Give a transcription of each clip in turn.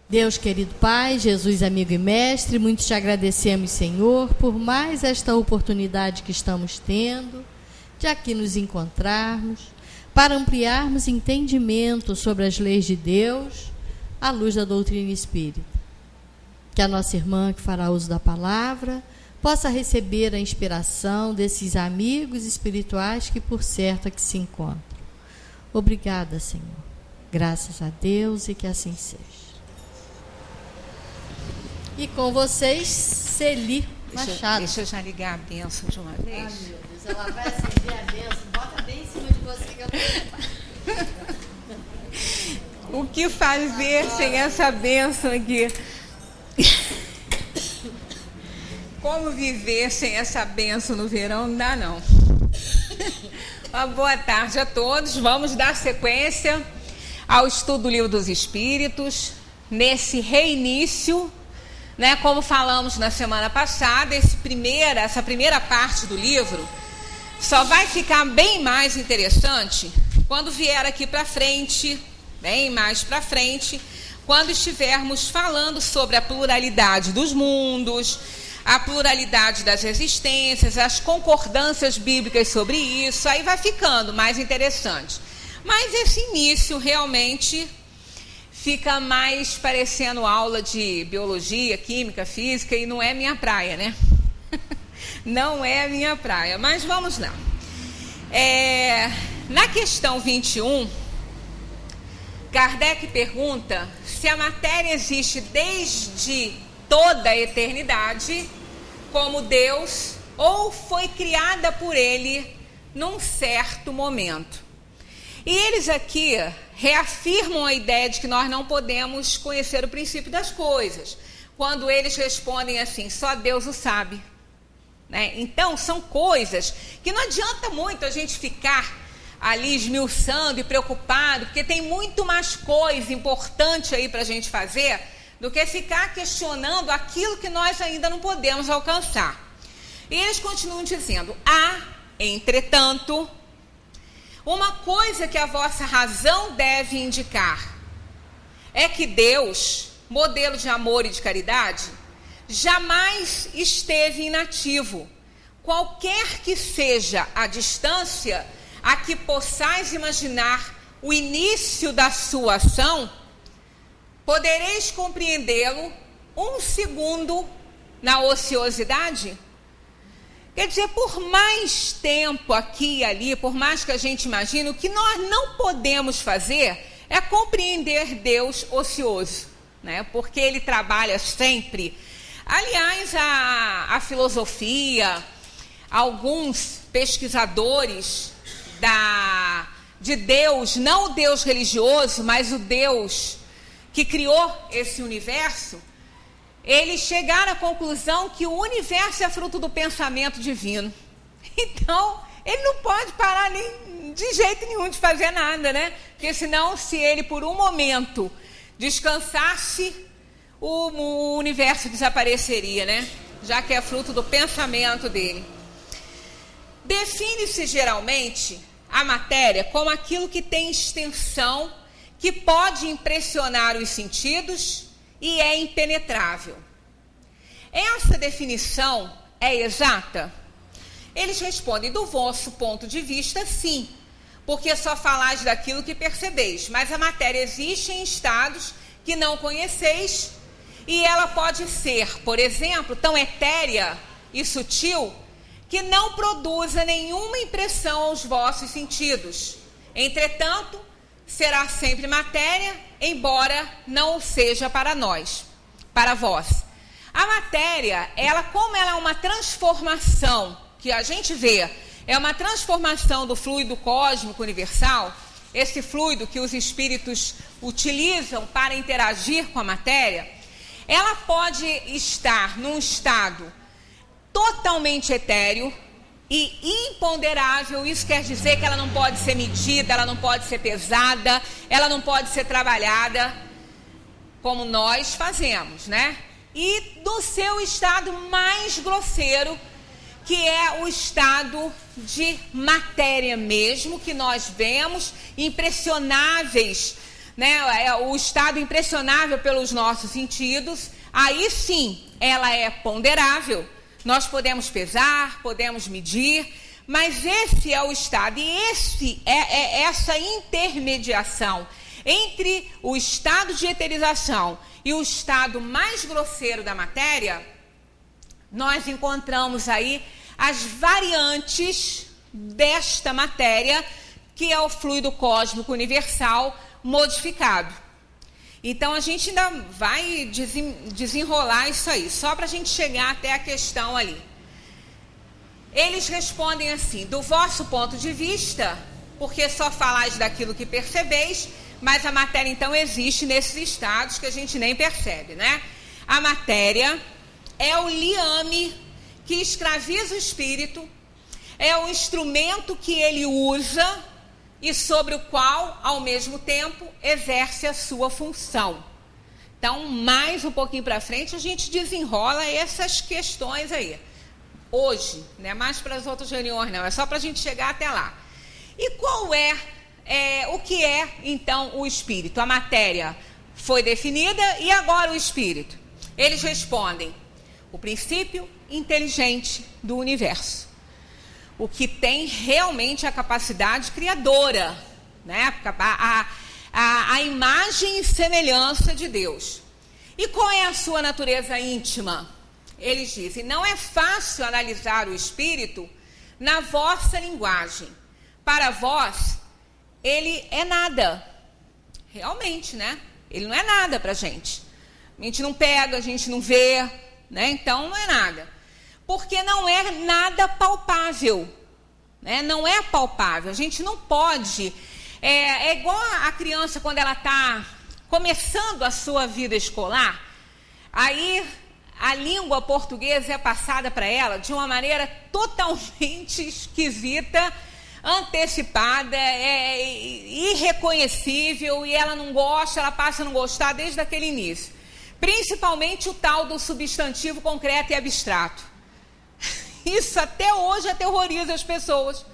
Deus querido Pai, Jesus amigo e mestre, muito te agradecemos, Senhor, por mais esta oportunidade que estamos tendo de aqui nos encontrarmos, para ampliarmos entendimento sobre as leis de Deus, à luz da doutrina espírita. Que a nossa irmã que fará uso da palavra possa receber a inspiração desses amigos espirituais que por certo aqui se encontram. Obrigada, Senhor. Graças a Deus e que assim seja. E com vocês, Celi Machado. Deixa eu já ligar a bênção de uma vez. Ai, meu Deus, ela vai acender a bênção. Bota bem em cima de você que eu tô... O que fazer sem essa bênção aqui? Como viver sem essa bênção no verão? Não dá, não. Uma boa tarde a todos. Vamos dar sequência ao estudo do Livro dos Espíritos, nesse reinício, né, como falamos na semana passada, essa primeira parte do livro só vai ficar bem mais interessante quando vier aqui para frente, bem mais para frente, quando estivermos falando sobre a pluralidade dos mundos, a pluralidade das existências, as concordâncias bíblicas sobre isso, aí vai ficando mais interessante. Mas esse início realmente fica mais parecendo aula de biologia, química, física, e não é minha praia, né? Não é minha praia, mas vamos lá. Na questão 21, Kardec pergunta se a matéria existe desde toda a eternidade, como Deus, ou foi criada por Ele num certo momento. E eles aqui reafirmam a ideia de que nós não podemos conhecer o princípio das coisas, quando eles respondem assim, só Deus o sabe. Né? Então, são coisas que não adianta muito a gente ficar ali esmiuçando e preocupado, porque tem muito mais coisa importante aí para a gente fazer, do que ficar questionando aquilo que nós ainda não podemos alcançar. E eles continuam dizendo, entretanto, uma coisa que a vossa razão deve indicar é que Deus, modelo de amor e de caridade, jamais esteve inativo. Qualquer que seja a distância a que possais imaginar o início da sua ação, podereis compreendê-lo um segundo na ociosidade? Quer dizer, por mais tempo aqui e ali, por mais que a gente imagine, o que nós não podemos fazer é compreender Deus ocioso, né? Porque Ele trabalha sempre. Aliás, a filosofia, alguns pesquisadores de Deus, não o Deus religioso, mas o Deus que criou esse universo, eles chegaram à conclusão que o universo é fruto do pensamento divino. Então, ele não pode parar nem de jeito nenhum de fazer nada, né? Porque senão, se ele por um momento descansasse, o universo desapareceria, né? Já que é fruto do pensamento dele. Define-se geralmente a matéria como aquilo que tem extensão, que pode impressionar os sentidos e é impenetrável. Essa definição é exata? Eles respondem, do vosso ponto de vista, sim, porque só falais daquilo que percebeis, mas a matéria existe em estados que não conheceis, e ela pode ser, por exemplo, tão etérea e sutil, que não produza nenhuma impressão aos vossos sentidos. Entretanto, será sempre matéria, embora não o seja para nós, para vós. A matéria, como ela é uma transformação, que a gente vê, é uma transformação do fluido cósmico universal, esse fluido que os espíritos utilizam para interagir com a matéria, ela pode estar num estado totalmente etéreo e imponderável. Isso quer dizer que ela não pode ser medida, ela não pode ser pesada, ela não pode ser trabalhada como nós fazemos, né? E do seu estado mais grosseiro, que é o estado de matéria mesmo, que nós vemos, impressionáveis né, o estado impressionável pelos nossos sentidos, aí sim ela é ponderável. Nós podemos pesar, podemos medir, mas esse é o estado, e esse é essa intermediação entre o estado de eterização e o estado mais grosseiro da matéria. Nós encontramos aí as variantes desta matéria, que é o fluido cósmico universal modificado. Então, a gente ainda vai desenrolar isso aí, só para a gente chegar até a questão ali. Eles respondem assim: do vosso ponto de vista, porque só falais daquilo que percebeis, mas a matéria então existe nesses estados que a gente nem percebe, né? A matéria é o liame que escraviza o espírito, é o instrumento que ele usa e sobre o qual, ao mesmo tempo, exerce a sua função. Então, mais um pouquinho para frente, a gente desenrola essas questões aí. Hoje, não é mais para as outras reuniões, não, é só para a gente chegar até lá. E qual o que é, então, o espírito? A matéria foi definida, e agora o espírito? Eles respondem: o princípio inteligente do universo. O que tem realmente a capacidade criadora, né? A imagem e semelhança de Deus. E qual é a sua natureza íntima? Eles dizem: não é fácil analisar o espírito na vossa linguagem. Para vós, ele é nada. Realmente, né? Ele não é nada para a gente. A gente não pega, a gente não vê, né? Então não é nada. Porque não é nada palpável, né? Não é palpável. A gente não pode... É igual a criança quando ela está começando a sua vida escolar. Aí a língua portuguesa é passada para ela de uma maneira totalmente esquisita, antecipada, irreconhecível, e ela não gosta, ela passa a não gostar desde aquele início. Principalmente o tal do substantivo concreto e abstrato. Isso até hoje aterroriza as pessoas.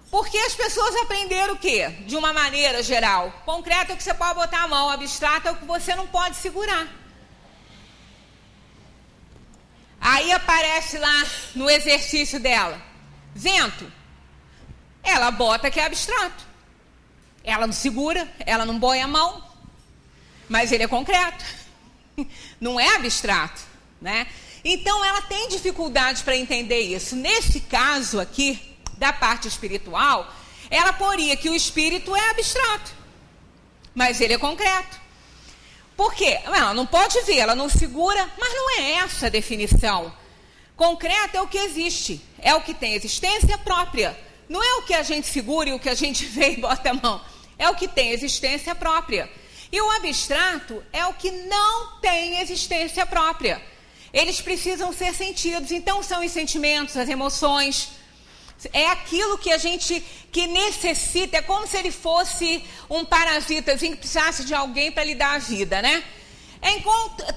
Porque as pessoas aprenderam o quê? De uma maneira geral. Concreto é o que você pode botar a mão, abstrato é o que você não pode segurar. Aí aparece lá no exercício dela: vento. Ela bota que é abstrato. Ela não segura, ela não põe a mão. Mas ele é concreto. Não é abstrato, né? Então ela tem dificuldade para entender isso. Nesse caso aqui, da parte espiritual, ela poria que o espírito é abstrato, mas ele é concreto. Por quê? Ela não pode ver, ela não segura, mas não é essa a definição. Concreto é o que existe, é o que tem existência própria. Não é o que a gente segura e o que a gente vê e bota a mão. É o que tem existência própria. E o abstrato é o que não tem existência própria. Eles precisam ser sentidos. Então são os sentimentos, as emoções. É aquilo que a gente que necessita. É como se ele fosse um parasitazinho que precisasse de alguém para lhe dar a vida, né?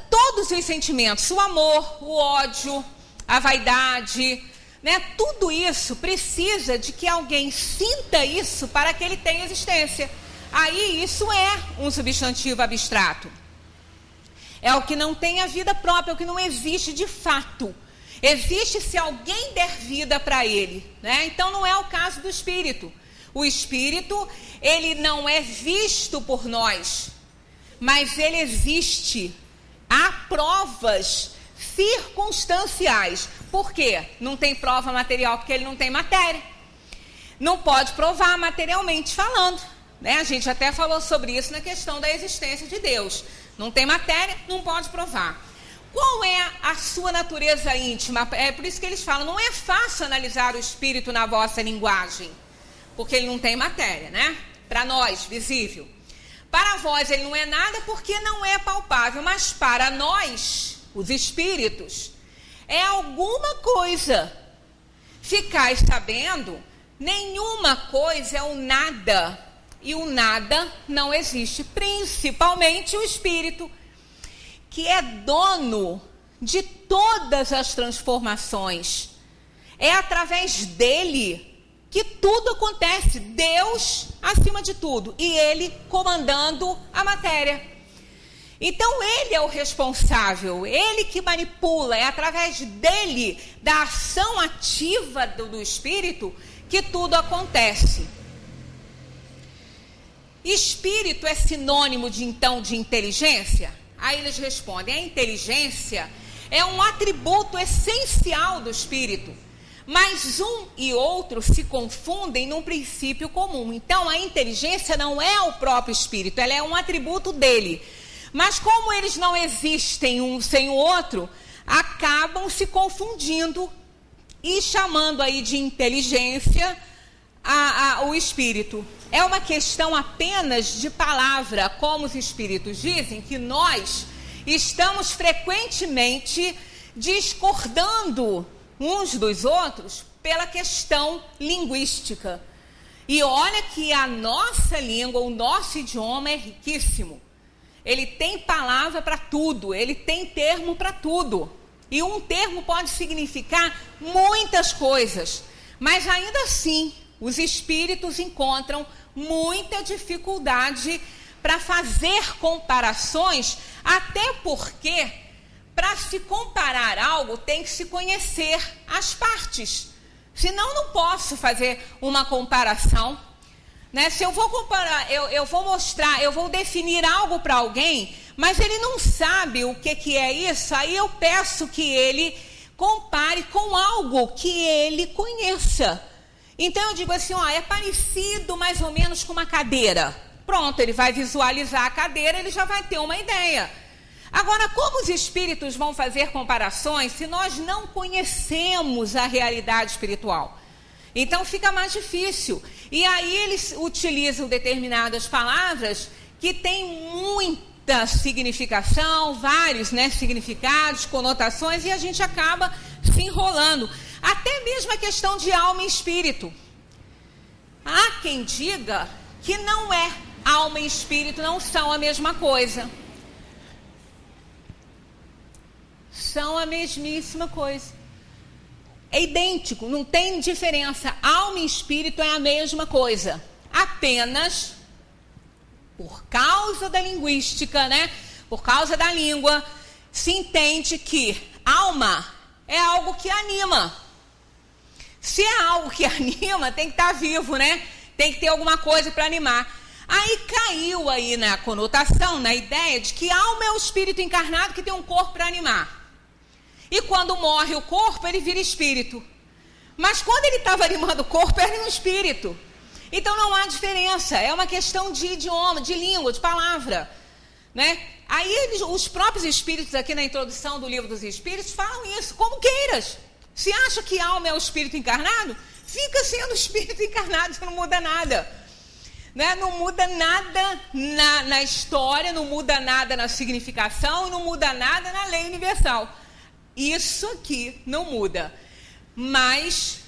Todos os sentimentos, o amor, o ódio, a vaidade, né? Tudo isso precisa de que alguém sinta isso para que ele tenha existência. Aí isso é um substantivo abstrato. É o que não tem a vida própria, é o que não existe de fato. Existe se alguém der vida para ele, né? Então não é o caso do espírito. O espírito, ele não é visto por nós, mas ele existe. Há provas circunstanciais. Por quê? Não tem prova material porque ele não tem matéria. Não pode provar materialmente falando, né? A gente até falou sobre isso na questão da existência de Deus. Não tem matéria, não pode provar. Qual é a sua natureza íntima? É por isso que eles falam: não é fácil analisar o espírito na vossa linguagem, porque ele não tem matéria, né? Para nós, visível. Para vós ele não é nada porque não é palpável, mas para nós, os espíritos, é alguma coisa. Ficais sabendo, nenhuma coisa é o nada, e o nada não existe, principalmente o espírito, que é dono de todas as transformações. É através dele que tudo acontece, Deus acima de tudo, e Ele comandando a matéria. Então Ele é o responsável, Ele que manipula, é através dEle, da ação ativa do Espírito, que tudo acontece. Espírito é sinônimo de inteligência? Aí eles respondem, a inteligência é um atributo essencial do Espírito, mas um e outro se confundem num princípio comum. Então a inteligência não é o próprio Espírito, ela é um atributo dele. Mas como eles não existem um sem o outro, acabam se confundindo e chamando aí de inteligência o Espírito. É uma questão apenas de palavra, como os Espíritos dizem, que nós estamos frequentemente discordando uns dos outros pela questão linguística. E olha que a nossa língua, o nosso idioma é riquíssimo. Ele tem palavra para tudo, ele tem termo para tudo. E um termo pode significar muitas coisas, mas ainda assim os espíritos encontram muita dificuldade para fazer comparações, até porque para se comparar algo tem que se conhecer as partes. Senão não posso fazer uma comparação, né? Se eu vou comparar, eu vou mostrar, eu vou definir algo para alguém, mas ele não sabe o que é isso, aí eu peço que ele compare com algo que ele conheça. Então eu digo assim, ó, é parecido mais ou menos com uma cadeira. Pronto, ele vai visualizar a cadeira, ele já vai ter uma ideia. Agora, como os espíritos vão fazer comparações se nós não conhecemos a realidade espiritual? Então fica mais difícil. E aí eles utilizam determinadas palavras que têm muita significação, vários, né, significados, conotações, e a gente acaba se enrolando. Até mesmo a questão de alma e espírito. Há quem diga que não é. Alma e espírito não são a mesma coisa. São a mesmíssima coisa. É idêntico, não tem diferença. Alma e espírito é a mesma coisa. Apenas por causa da linguística, né? Por causa da língua, se entende que alma é algo que anima. Se é algo que anima, tem que estar vivo, né? Tem que ter alguma coisa para animar. Aí caiu aí na conotação, na ideia de que alma é o espírito encarnado que tem um corpo para animar. E quando morre o corpo, ele vira espírito. Mas quando ele estava animando o corpo, era um espírito. Então não há diferença. É uma questão de idioma, de língua, de palavra, né? Aí os próprios espíritos aqui na introdução do livro dos Espíritos falam isso, como queiras. Se acha que alma é o espírito encarnado, fica sendo espírito encarnado, não muda nada. Né? Não muda nada na história, não muda nada na significação, e não muda nada na lei universal. Isso aqui não muda. Mas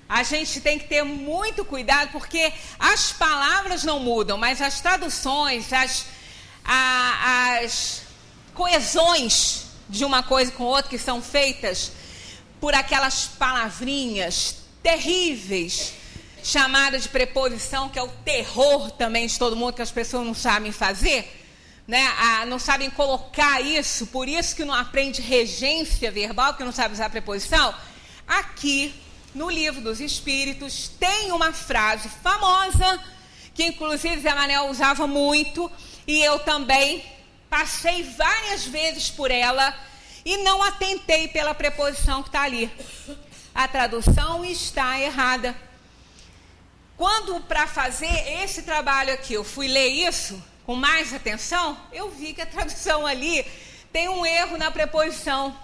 a gente tem que ter muito cuidado, porque as palavras não mudam, mas as traduções, as coesões de uma coisa com outra que são feitas por aquelas palavrinhas terríveis, chamadas de preposição, que é o terror também de todo mundo, que as pessoas não sabem fazer, né? Não sabem colocar isso, por isso que não aprende regência verbal, porque não sabe usar preposição. Aqui, no livro dos Espíritos, tem uma frase famosa, que inclusive Zé Manel usava muito, e eu também passei várias vezes por ela, e não atentei pela preposição que está ali. A tradução está errada. Quando, para fazer esse trabalho aqui, eu fui ler isso com mais atenção, eu vi que a tradução ali tem um erro na preposição.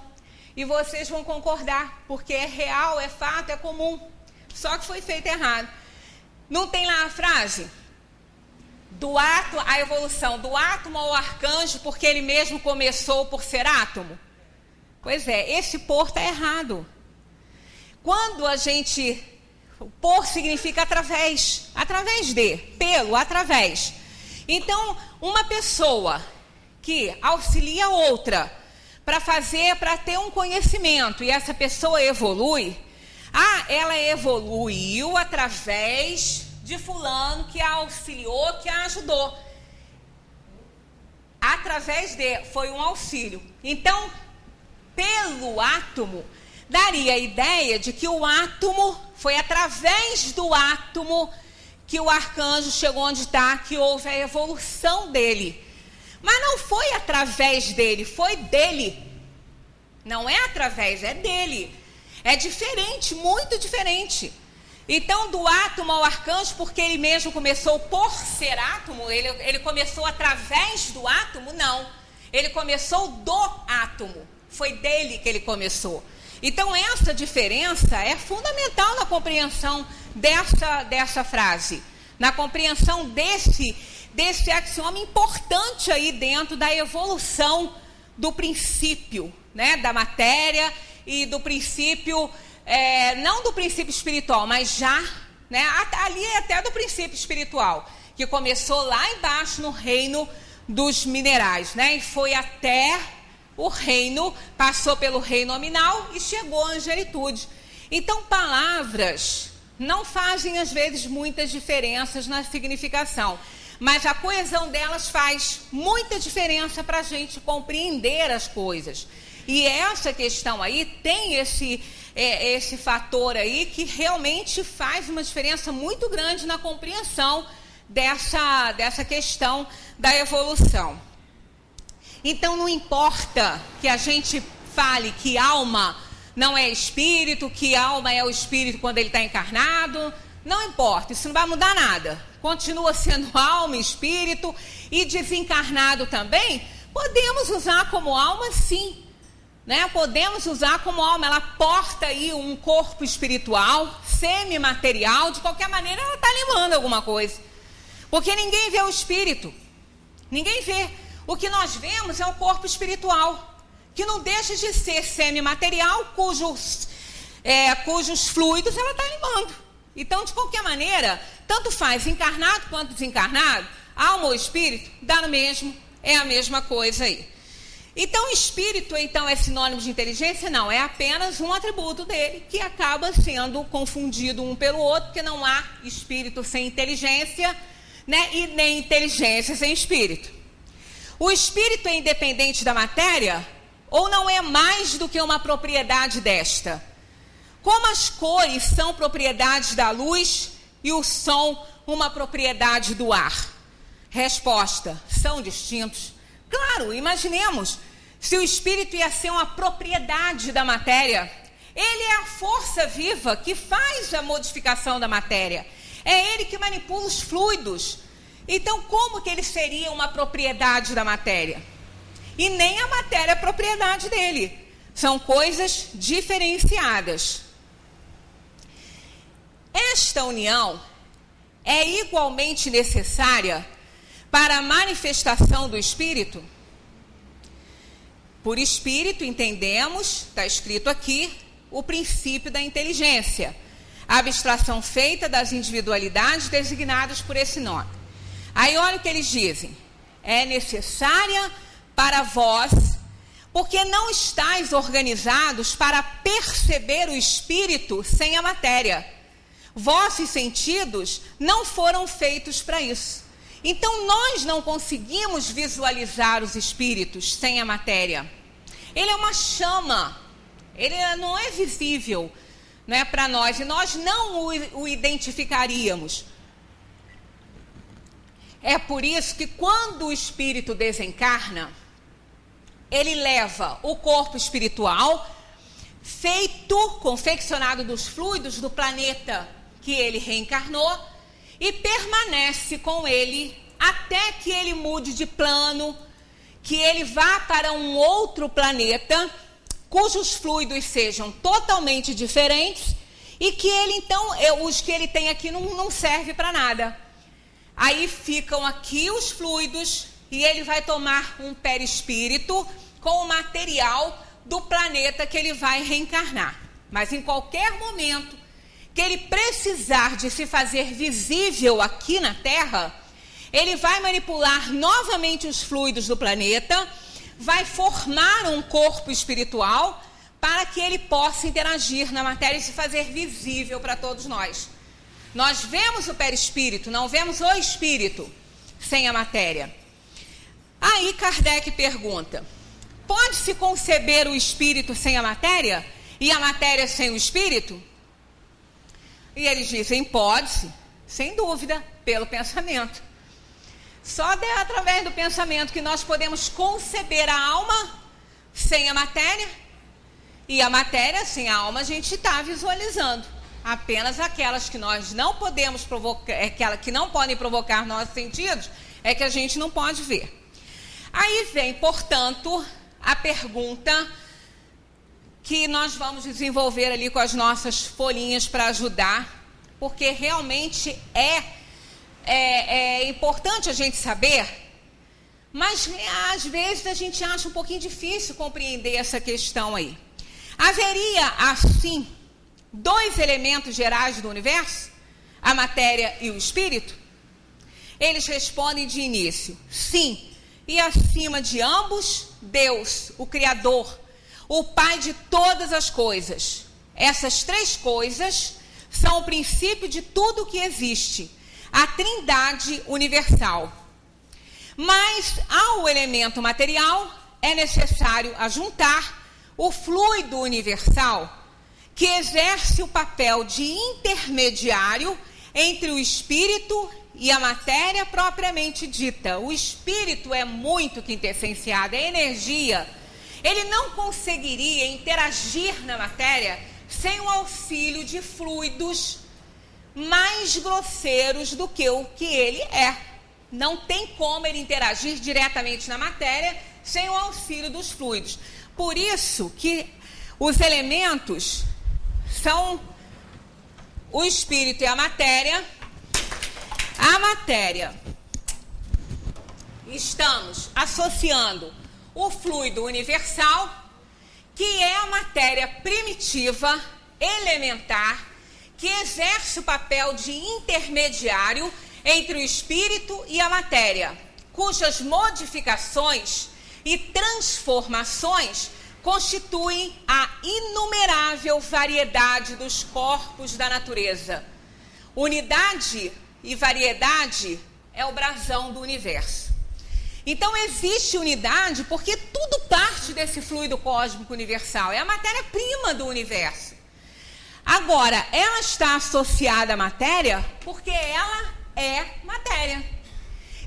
E vocês vão concordar, porque é real, é fato, é comum. Só que foi feito errado. Não tem lá a frase? Do átomo, a evolução do átomo ao arcanjo, porque ele mesmo começou por ser átomo? Pois é, esse por está errado. Quando a gente... Por significa através de, pelo, através. Então, uma pessoa que auxilia outra para ter um conhecimento, e essa pessoa evolui, ela evoluiu através de fulano que a auxiliou, que a ajudou. Foi um auxílio. Então, pelo átomo, daria a ideia de que o átomo, foi através do átomo que o arcanjo chegou onde está, que houve a evolução dele. Mas não foi através dele, foi dele. Não é através, é dele. É diferente, muito diferente. Então, do átomo ao arcanjo, porque ele mesmo começou por ser átomo, ele começou através do átomo? Não. Ele começou do átomo. Foi dele que ele começou. Então, essa diferença é fundamental na compreensão dessa frase. Na compreensão desse axioma importante aí dentro da evolução do princípio, né, da matéria e do princípio... não do princípio espiritual, mas já, né, ali é até do princípio espiritual, que começou lá embaixo no reino dos minerais, né, e foi até o reino, passou pelo reino nominal e chegou à angelitude. Então, palavras não fazem, às vezes, muitas diferenças na significação, mas a coesão delas faz muita diferença para a gente compreender as coisas. E essa questão aí tem esse fator aí que realmente faz uma diferença muito grande na compreensão dessa questão da evolução. Então, não importa que a gente fale que alma não é espírito, que alma é o espírito quando ele está encarnado, não importa, isso não vai mudar nada. Continua sendo alma, espírito, e desencarnado também, podemos usar como alma, sim. Né? Podemos usar como alma, ela porta aí um corpo espiritual, semimaterial, de qualquer maneira ela está lembrando alguma coisa. Porque ninguém vê o espírito, ninguém vê. O que nós vemos é o corpo espiritual, que não deixa de ser semimaterial, cujos fluidos ela está lembrando. Então, de qualquer maneira, tanto faz encarnado quanto desencarnado, alma ou espírito, dá no mesmo, é a mesma coisa aí. Então, espírito, então, é sinônimo de inteligência? Não, é apenas um atributo dele que acaba sendo confundido um pelo outro, porque não há espírito sem inteligência, né, e nem inteligência sem espírito. O espírito é independente da matéria ou não é mais do que uma propriedade desta? Como as cores são propriedades da luz e o som uma propriedade do ar? Resposta: são distintos. Claro, imaginemos, se o espírito ia ser uma propriedade da matéria, ele é a força viva que faz a modificação da matéria. É ele que manipula os fluidos. Então, como que ele seria uma propriedade da matéria? E nem a matéria é propriedade dele. São coisas diferenciadas. Esta união é igualmente necessária para a manifestação do espírito? Por espírito, entendemos, está escrito aqui, o princípio da inteligência, a abstração feita das individualidades designadas por esse nome. Aí olha o que eles dizem: é necessária para vós, porque não estáis organizados para perceber o espírito sem a matéria. Vossos sentidos não foram feitos para isso. Então, nós não conseguimos visualizar os espíritos sem a matéria. Ele é uma chama, ele não é visível, não é para nós, e nós não o identificaríamos. É por isso que quando o espírito desencarna, ele leva o corpo espiritual, confeccionado dos fluidos do planeta que ele reencarnou, e permanece com ele até que ele mude de plano, que ele vá para um outro planeta, cujos fluidos sejam totalmente diferentes, e que ele, então, os que ele tem aqui não serve para nada. Aí ficam aqui os fluidos, e ele vai tomar um perispírito com o material do planeta que ele vai reencarnar. Mas em qualquer momento que ele precisar de se fazer visível aqui na Terra, ele vai manipular novamente os fluidos do planeta, vai formar um corpo espiritual para que ele possa interagir na matéria e se fazer visível para todos nós. Nós vemos o perispírito, não vemos o espírito sem a matéria. Aí Kardec pergunta: pode-se conceber o espírito sem a matéria e a matéria sem o espírito? E eles dizem: pode-se, sem dúvida, pelo pensamento. Só através do pensamento que nós podemos conceber a alma sem a matéria, e a matéria sem a alma a gente está visualizando. Apenas aquelas que nós não podemos provocar, que não podem provocar nossos sentidos, é que a gente não pode ver. Aí vem, portanto, a pergunta que nós vamos desenvolver ali com as nossas folhinhas para ajudar, porque realmente é importante a gente saber, mas às vezes a gente acha um pouquinho difícil compreender essa questão aí. Haveria, assim, dois elementos gerais do universo, a matéria e o espírito? Eles respondem de início: sim. E acima de ambos, Deus, o Criador, o Pai de todas as coisas. Essas três coisas são o princípio de tudo que existe, a Trindade universal. Mas ao elemento material é necessário ajuntar o fluido universal, que exerce o papel de intermediário entre o espírito e a matéria propriamente dita. O espírito é muito quintessenciado, é energia. Ele não conseguiria interagir na matéria sem o auxílio de fluidos mais grosseiros do que o que ele é. Não tem como ele interagir diretamente na matéria sem o auxílio dos fluidos. Por isso que os elementos são o espírito e a matéria. A matéria, estamos associando o fluido universal, que é a matéria primitiva, elementar, que exerce o papel de intermediário entre o espírito e a matéria, cujas modificações e transformações constituem a inumerável variedade dos corpos da natureza. Unidade e variedade é o brasão do universo. Então existe unidade porque tudo parte desse fluido cósmico universal, é a matéria-prima do universo. Agora, ela está associada à matéria porque ela é matéria.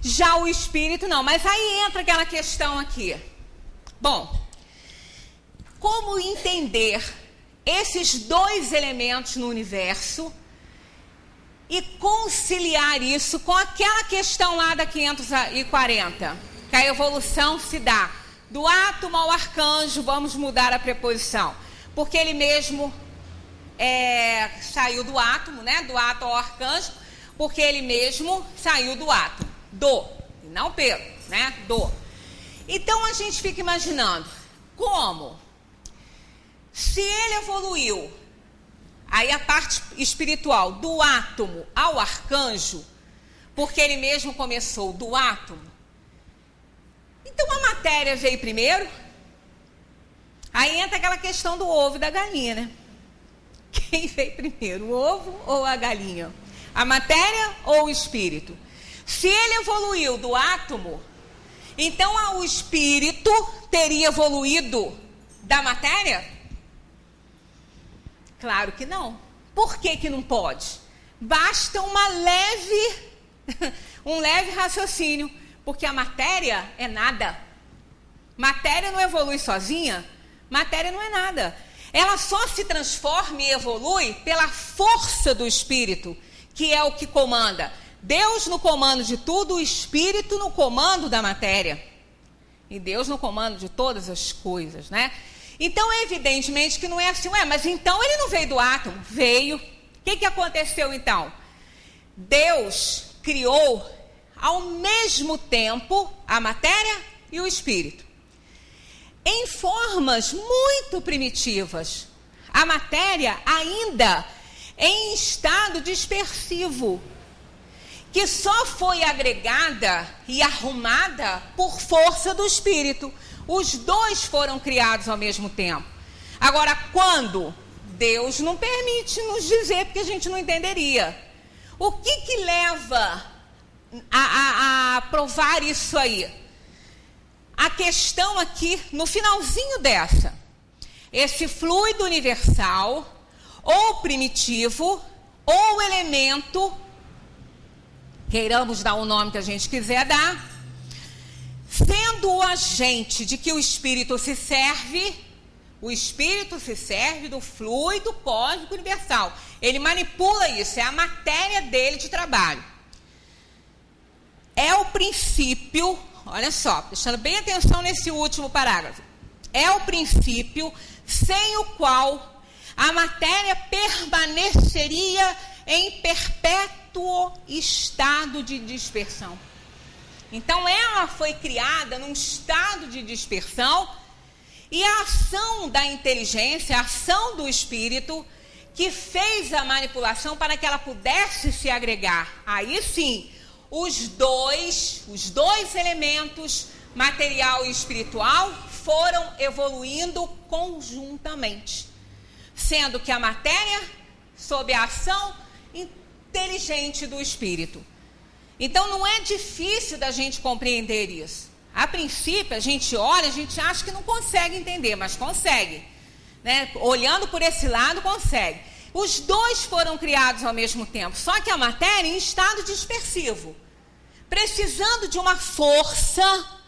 Já o espírito não, mas aí entra aquela questão aqui. Bom, como entender esses dois elementos no universo e conciliar isso com aquela questão lá da 540, que a evolução se dá do átomo ao arcanjo? Vamos mudar a preposição, porque ele mesmo saiu do átomo, né? Do átomo ao arcanjo, porque ele mesmo saiu do átomo, não pelo, né? Então a gente fica imaginando, como? Se ele evoluiu, aí a parte espiritual, do átomo ao arcanjo, porque ele mesmo começou do átomo, então a matéria veio primeiro. Aí entra aquela questão do ovo e da galinha, né? Quem veio primeiro, o ovo ou a galinha? A matéria ou o espírito? Se ele evoluiu do átomo, então o espírito teria evoluído da matéria? Claro que não. Por que que não pode? Basta um leve raciocínio, porque a matéria é nada. Matéria não evolui sozinha, matéria não é nada. Ela só se transforma e evolui pela força do espírito, que é o que comanda. Deus no comando de tudo, o espírito no comando da matéria. E Deus no comando de todas as coisas, né? Então, evidentemente que não é assim. Mas então ele não veio do átomo? Veio. O que aconteceu então? Deus criou ao mesmo tempo a matéria e o espírito, em formas muito primitivas. A matéria ainda em estado dispersivo, que só foi agregada e arrumada por força do espírito. Os dois foram criados ao mesmo tempo. Agora, quando? Deus não permite nos dizer, porque a gente não entenderia. O que leva a provar isso aí? A questão aqui, no finalzinho dessa, esse fluido universal, ou primitivo, ou elemento, queiramos dar o nome que a gente quiser dar, sendo o agente de que o Espírito se serve do fluido cósmico universal. Ele manipula isso, é a matéria dele de trabalho. É o princípio, olha só, prestando bem atenção nesse último parágrafo. É o princípio sem o qual a matéria permaneceria em perpétuo estado de dispersão. Então, ela foi criada num estado de dispersão e a ação da inteligência, a ação do espírito, que fez a manipulação para que ela pudesse se agregar. Aí sim, os dois elementos, material e espiritual, foram evoluindo conjuntamente, sendo que a matéria sob a ação inteligente do espírito. Então não é difícil da gente compreender isso. A princípio a gente olha, a gente acha que não consegue entender, mas consegue, né? Olhando por esse lado, consegue. Os dois foram criados ao mesmo tempo, só que a matéria em estado dispersivo, precisando de uma força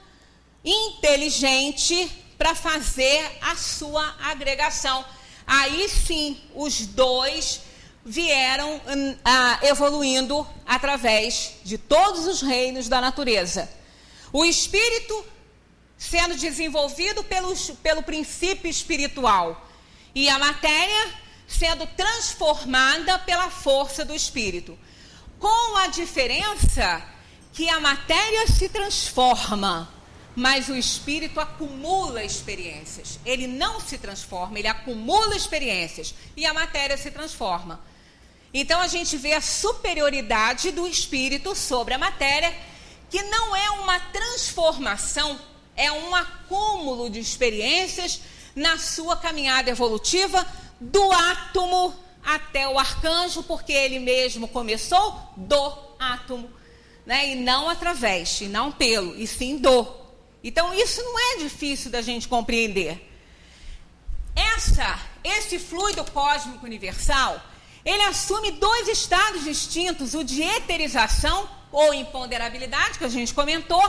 inteligente para fazer a sua agregação. Aí sim, os dois vieram evoluindo através de todos os reinos da natureza. O espírito sendo desenvolvido pelo princípio espiritual e a matéria sendo transformada pela força do espírito. Com a diferença que a matéria se transforma, mas o espírito acumula experiências. Ele não se transforma, ele acumula experiências e a matéria se transforma. Então a gente vê a superioridade do espírito sobre a matéria, que não é uma transformação, é um acúmulo de experiências na sua caminhada evolutiva do átomo até o arcanjo, porque ele mesmo começou do átomo, né? E não através, e não pelo, e sim do. Então isso não é difícil da gente compreender. Esse fluido cósmico universal, ele assume dois estados distintos, o de eterização ou imponderabilidade, que a gente comentou,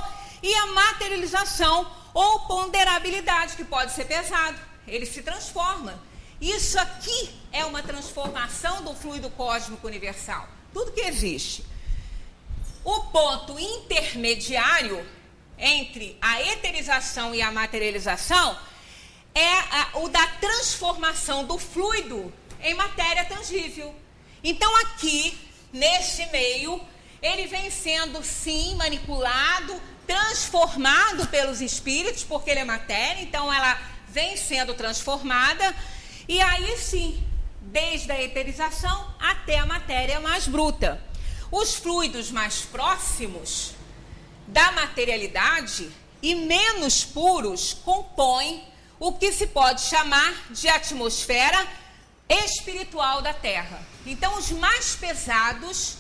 e a materialização ou ponderabilidade, que pode ser pesado. Ele se transforma. Isso aqui é uma transformação do fluido cósmico universal. Tudo que existe. O ponto intermediário entre a eterização e a materialização é o da transformação do fluido em matéria tangível. Então aqui, nesse meio, ele vem sendo sim manipulado, transformado pelos espíritos, porque ele é matéria, então ela vem sendo transformada, e aí sim, desde a eterização até a matéria mais bruta. Os fluidos mais próximos da materialidade e menos puros compõem o que se pode chamar de atmosfera espiritual da Terra. Então, os mais pesados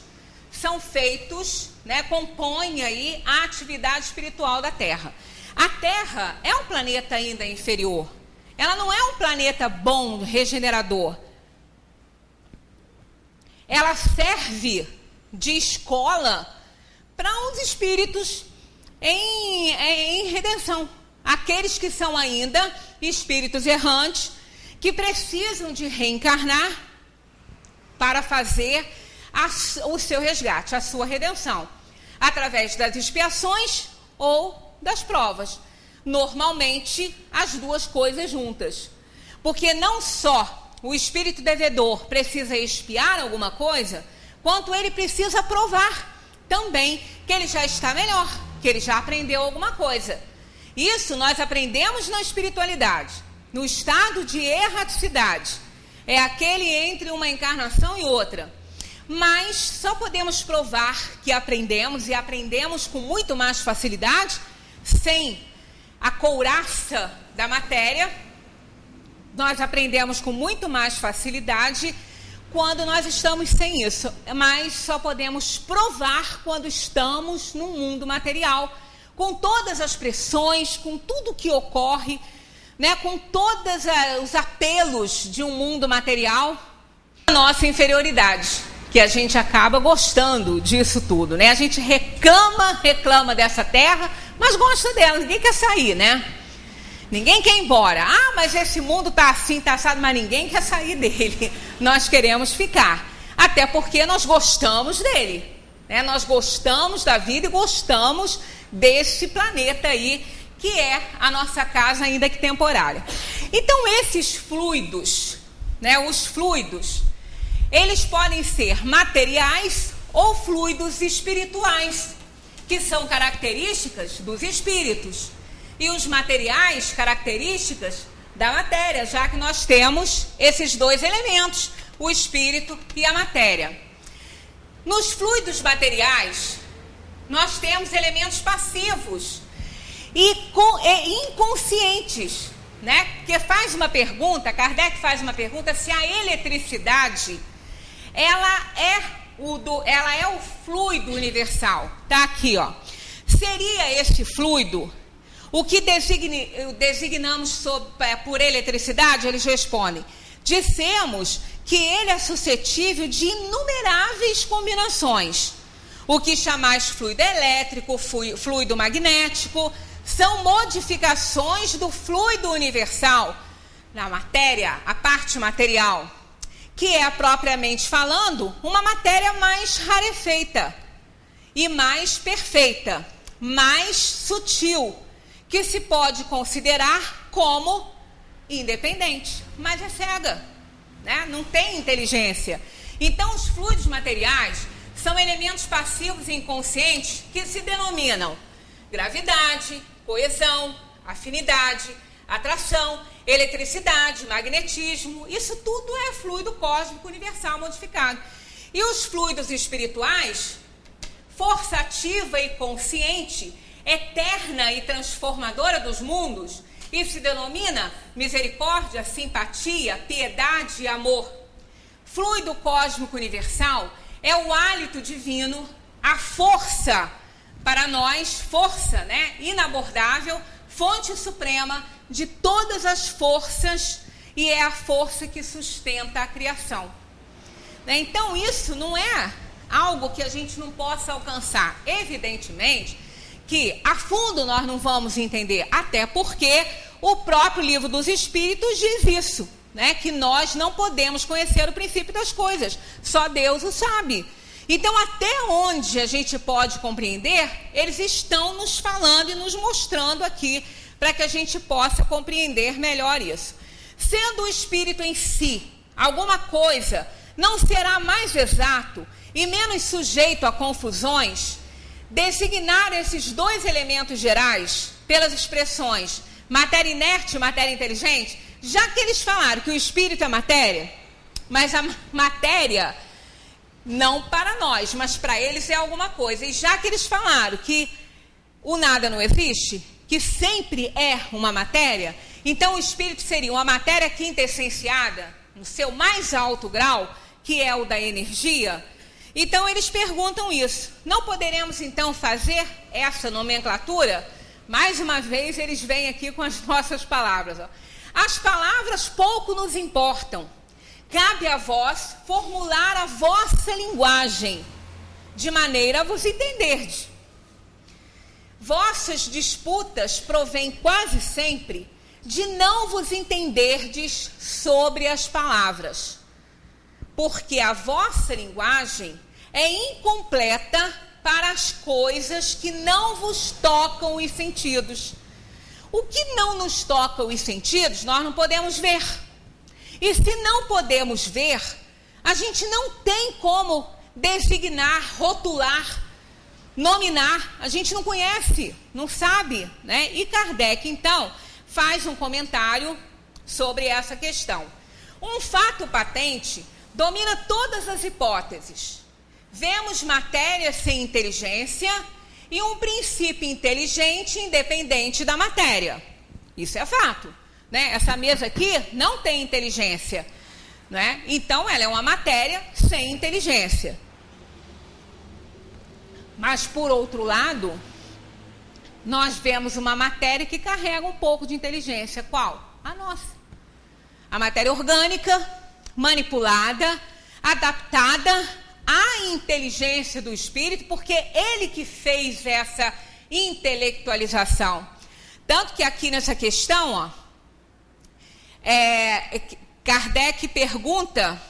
são feitos, né, compõem aí a atividade espiritual da Terra. A Terra é um planeta ainda inferior. Ela não é um planeta bom, regenerador. Ela serve de escola para os espíritos em redenção. Aqueles que são ainda espíritos errantes, que precisam de reencarnar para fazer o seu resgate, a sua redenção, através das expiações ou das provas. Normalmente, as duas coisas juntas. Porque não só o espírito devedor precisa expiar alguma coisa, quanto ele precisa provar também que ele já está melhor, que ele já aprendeu alguma coisa. Isso nós aprendemos na espiritualidade, no estado de erraticidade. É aquele entre uma encarnação e outra. Mas só podemos provar que aprendemos, e aprendemos com muito mais facilidade, sem a couraça da matéria, nós aprendemos com muito mais facilidade quando nós estamos sem isso, mas só podemos provar quando estamos no mundo material, com todas as pressões, com tudo que ocorre, né, com todos os apelos de um mundo material, a nossa inferioridade, que a gente acaba gostando disso tudo, né? A gente reclama dessa terra, mas gosta dela, ninguém quer sair, né? Ninguém quer ir embora. Ah, mas esse mundo está assim, está assado, mas ninguém quer sair dele. Nós queremos ficar. Até porque nós gostamos dele, né? Nós gostamos da vida e gostamos desse planeta aí, que é a nossa casa, ainda que temporária. Então, esses fluidos, né? Os fluidos, eles podem ser materiais ou fluidos espirituais, que são características dos espíritos. E os materiais, características da matéria, já que nós temos esses dois elementos, o espírito e a matéria. Nos fluidos materiais, nós temos elementos passivos e inconscientes, né? Que faz uma pergunta, Kardec faz uma pergunta, se a eletricidade, ela é o fluido universal. Tá aqui, ó. Seria esse fluido o que designamos por eletricidade? Eles respondem: dissemos que ele é suscetível de inumeráveis combinações. O que chamais fluido elétrico, fluido magnético, são modificações do fluido universal na matéria, a parte material, que é, propriamente falando, uma matéria mais rarefeita e mais perfeita, mais sutil, que se pode considerar como independente, mas é cega, né? Não tem inteligência. Então, os fluidos materiais são elementos passivos e inconscientes que se denominam gravidade, coesão, afinidade, atração, eletricidade, magnetismo. Isso tudo é fluido cósmico universal modificado. E os fluidos espirituais, força ativa e consciente, eterna e transformadora dos mundos, isso se denomina misericórdia, simpatia, piedade e amor. Fluido cósmico universal é o hálito divino, a força para nós, força, né, inabordável, fonte suprema de todas as forças, e é a força que sustenta a criação. Então, isso não é algo que a gente não possa alcançar. Evidentemente que a fundo nós não vamos entender, até porque o próprio Livro dos Espíritos diz isso, né? Que nós não podemos conhecer o princípio das coisas, só Deus o sabe. Então, até onde a gente pode compreender, eles estão nos falando e nos mostrando aqui, para que a gente possa compreender melhor isso. Sendo o Espírito em si alguma coisa, não será mais exato e menos sujeito a confusões designar esses dois elementos gerais pelas expressões matéria inerte e matéria inteligente, já que eles falaram que o espírito é matéria, mas a matéria não para nós, mas para eles é alguma coisa. E já que eles falaram que o nada não existe, que sempre é uma matéria, então o espírito seria uma matéria quintessenciada no seu mais alto grau, que é o da energia. Então, eles perguntam isso. Não poderemos, então, fazer essa nomenclatura? Mais uma vez, eles vêm aqui com as nossas palavras. Ó. As palavras pouco nos importam. Cabe a vós formular a vossa linguagem, de maneira a vos entenderdes. Vossas disputas provêm quase sempre de não vos entenderdes sobre as palavras, porque a vossa linguagem é incompleta para as coisas que não vos tocam os sentidos. O que não nos toca os sentidos, nós não podemos ver. E se não podemos ver, a gente não tem como designar, rotular, nominar. A gente não conhece, não sabe, né? E Kardec, então, faz um comentário sobre essa questão. Um fato patente domina todas as hipóteses. Vemos matéria sem inteligência e um princípio inteligente independente da matéria. Isso é fato. né? Essa mesa aqui não tem inteligência, né? Então ela é uma matéria sem inteligência. Mas por outro lado, nós vemos uma matéria que carrega um pouco de inteligência. Qual? A nossa. A matéria orgânica, manipulada, adaptada à inteligência do espírito, porque ele que fez essa intelectualização. Tanto que aqui nessa questão, ó, Kardec pergunta,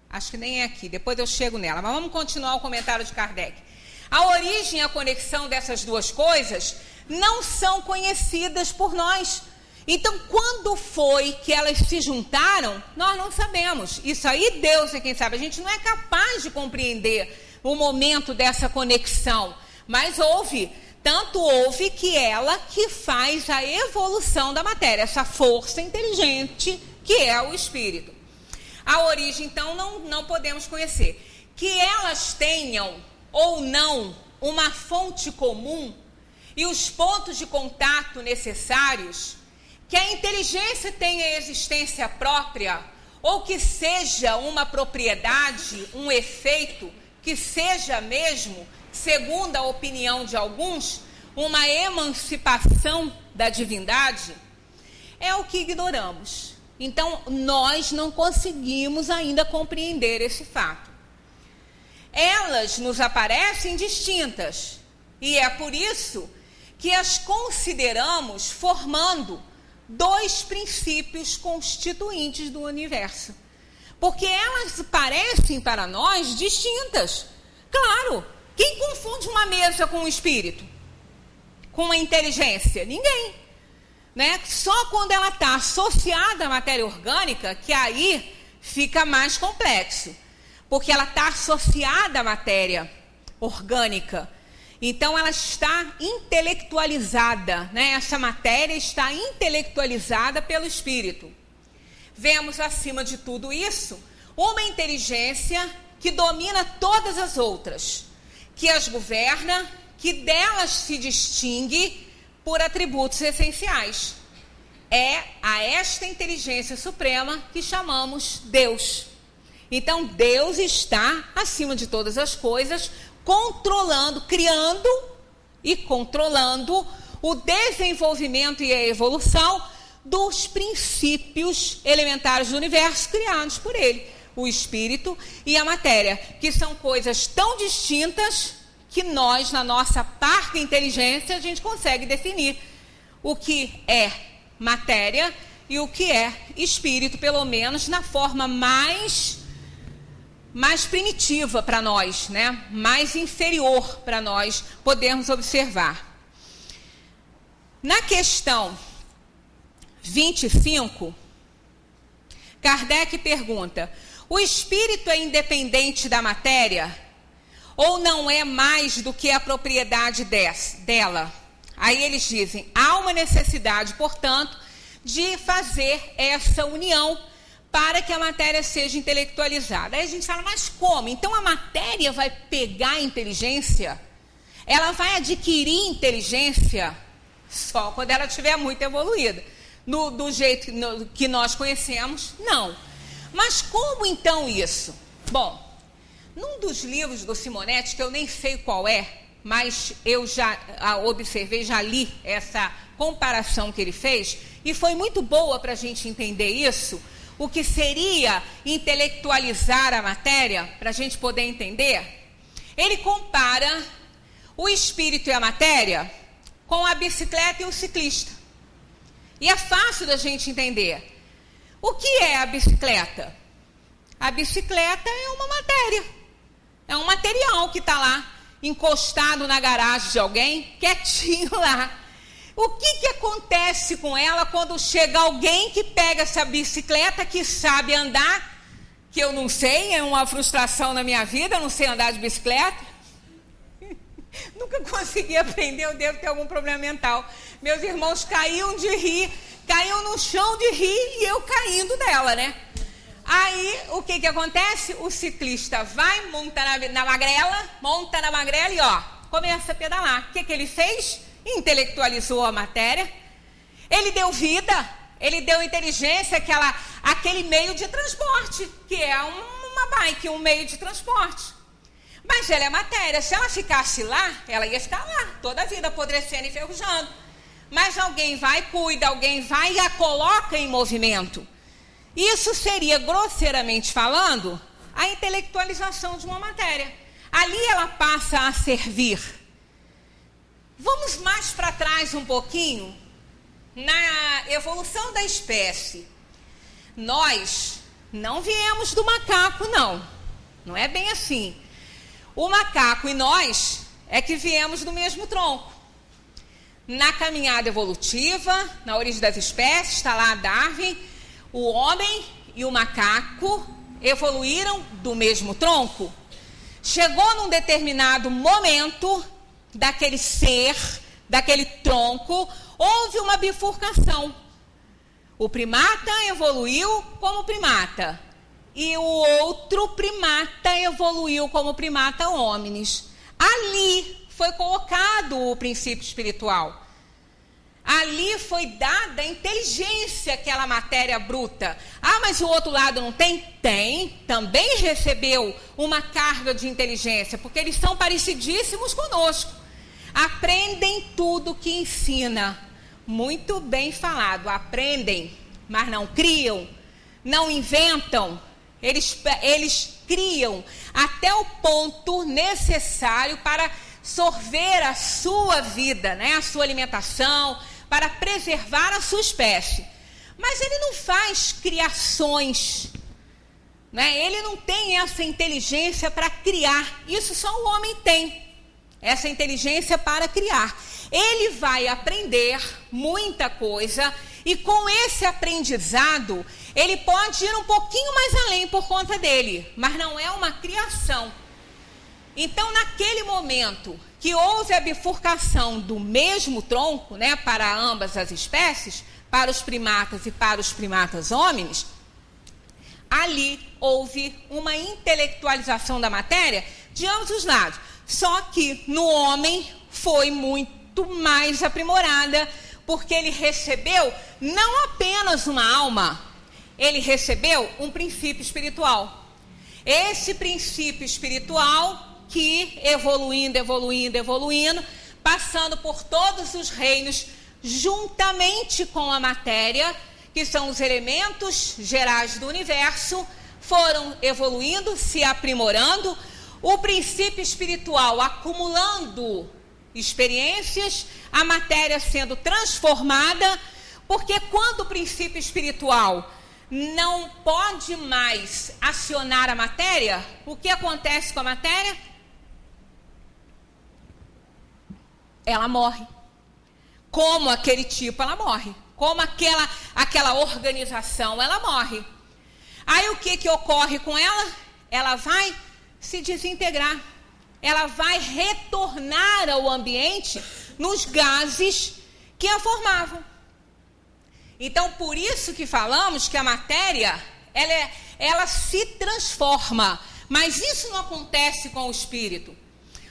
acho que nem é aqui, depois eu chego nela, mas vamos continuar o comentário de Kardec. A origem e a conexão dessas duas coisas não são conhecidas por nós. Então, quando foi que elas se juntaram, nós não sabemos. Isso aí Deus é quem sabe. A gente não é capaz de compreender o momento dessa conexão. Mas houve, tanto houve que ela que faz a evolução da matéria, essa força inteligente que é o espírito. A origem, então, não podemos conhecer. Que elas tenham ou não uma fonte comum e os pontos de contato necessários, que a inteligência tenha existência própria, ou que seja uma propriedade, um efeito, que seja mesmo, segundo a opinião de alguns, uma emancipação da divindade, é o que ignoramos. Então, nós não conseguimos ainda compreender esse fato. Elas nos aparecem distintas, e é por isso que as consideramos formando dois princípios constituintes do universo. Porque elas parecem para nós distintas. Claro, quem confunde uma mesa com um espírito? Com uma inteligência? Ninguém. Né? Só quando ela está associada à matéria orgânica, que aí fica mais complexo. Porque ela está associada à matéria orgânica. Então, ela está intelectualizada, né? Essa matéria está intelectualizada pelo espírito. Vemos, acima de tudo isso, uma inteligência que domina todas as outras, que as governa, que delas se distingue por atributos essenciais. É a esta inteligência suprema que chamamos Deus. Então, Deus está acima de todas as coisas, controlando, criando e controlando o desenvolvimento e a evolução dos princípios elementares do universo criados por ele, o espírito e a matéria, que são coisas tão distintas que nós, na nossa parca inteligência, a gente consegue definir o que é matéria e o que é espírito, pelo menos na forma mais primitiva para nós, né? Mais inferior para nós podermos observar. Na questão 25, Kardec pergunta: o espírito é independente da matéria ou não é mais do que a propriedade dela? Aí eles dizem: há uma necessidade, portanto, de fazer essa união para que a matéria seja intelectualizada. Aí a gente fala, mas como? Então a matéria vai pegar a inteligência? Ela vai adquirir inteligência só quando ela estiver muito evoluída. Do jeito que nós conhecemos, não. Mas como então isso? Bom, num dos livros do Simonetti, que eu nem sei qual é, mas eu já observei, já li essa comparação que ele fez, e foi muito boa para a gente entender isso, o que seria intelectualizar a matéria, para a gente poder entender. Ele compara o espírito e a matéria com a bicicleta e o ciclista. E é fácil da gente entender. O que é a bicicleta? A bicicleta é uma matéria. É um material que está lá, encostado na garagem de alguém, quietinho lá. O que acontece com ela quando chega alguém que pega essa bicicleta, que sabe andar, que eu não sei, é uma frustração na minha vida, eu não sei andar de bicicleta. Nunca consegui aprender, eu devo ter algum problema mental. Meus irmãos caíam de rir, caíam no chão de rir e eu caindo dela, né? Aí, o que acontece? O ciclista vai, monta na magrela e, ó, começa a pedalar. O que ele fez? Intelectualizou a matéria. Ele deu vida, ele deu inteligência, aquele meio de transporte, que é uma bike, um meio de transporte. Mas ela é matéria, se ela ficasse lá, ela ia ficar lá, toda a vida apodrecendo e enferrujando. Mas alguém vai, cuida, alguém vai e a coloca em movimento. Isso seria, grosseiramente falando, a intelectualização de uma matéria. Ali ela passa a servir. Vamos mais para trás um pouquinho, na evolução da espécie. Nós não viemos do macaco, não é bem assim. O macaco e nós é que viemos do mesmo tronco. Na caminhada evolutiva, na origem das espécies, está lá Darwin, o homem e o macaco evoluíram do mesmo tronco. Chegou num determinado momento daquele ser, daquele tronco, houve uma bifurcação. O primata evoluiu como primata e o outro primata evoluiu como primata hominis. Ali foi colocado o princípio espiritual. Ali foi dada a inteligência àquela matéria bruta. Ah, mas o outro lado não tem? Tem. Também recebeu uma carga de inteligência, porque eles são parecidíssimos conosco. Aprendem tudo que ensina. Muito bem falado. Aprendem, mas não criam, não inventam. Eles criam até o ponto necessário para sorver a sua vida, né? A sua alimentação, para preservar a sua espécie. Mas ele não faz criações, né? Ele não tem essa inteligência para criar. Isso só o homem tem, essa inteligência para criar. Ele vai aprender muita coisa e com esse aprendizado, ele pode ir um pouquinho mais além por conta dele, mas não é uma criação. Então, naquele momento que houve a bifurcação do mesmo tronco, né, para ambas as espécies, para os primatas e para os primatas hominis, ali houve uma intelectualização da matéria de ambos os lados. Só que no homem foi muito mais aprimorada, porque ele recebeu não apenas uma alma, ele recebeu um princípio espiritual. Esse princípio espiritual que evoluindo, passando por todos os reinos, juntamente com a matéria, que são os elementos gerais do universo, foram evoluindo, se aprimorando, o princípio espiritual acumulando experiências, a matéria sendo transformada, porque quando o princípio espiritual não pode mais acionar a matéria, o que acontece com a matéria? Ela morre. Como aquele tipo, ela morre. Como aquela organização, ela morre. Aí o que ocorre com ela? Ela vai se desintegrar. Ela vai retornar ao ambiente nos gases que a formavam. Então, por isso que falamos que a matéria, ela se transforma. Mas isso não acontece com o espírito.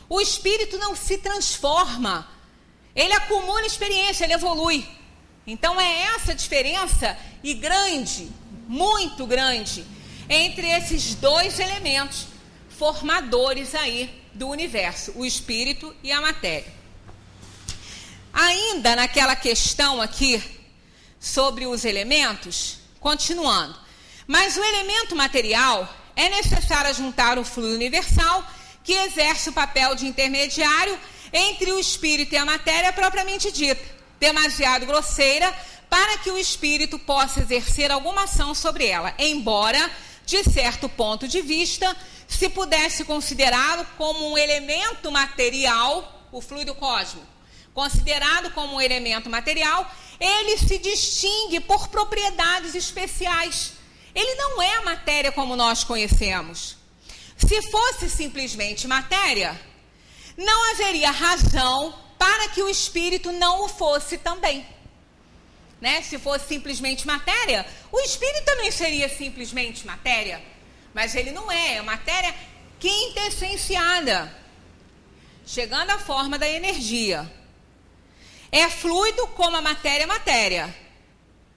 O espírito não se transforma. Ele acumula experiência, ele evolui. Então, é essa a diferença, e grande, muito grande, entre esses dois elementos formadores aí do universo, o espírito e a matéria. Ainda naquela questão aqui sobre os elementos, continuando. Mas o elemento material é necessário juntar o fluido universal que exerce o papel de intermediário entre o espírito e a matéria propriamente dita, demasiado grosseira para que o espírito possa exercer alguma ação sobre ela, embora, de certo ponto de vista, se pudesse considerá-lo como um elemento material, o fluido cósmico, considerado como um elemento material, ele se distingue por propriedades especiais. Ele não é a matéria como nós conhecemos. Se fosse simplesmente matéria, não haveria razão para que o espírito não o fosse também. Né? Se fosse simplesmente matéria, o espírito também seria simplesmente matéria. Mas ele não é matéria quintessenciada, chegando à forma da energia. É fluido como a matéria,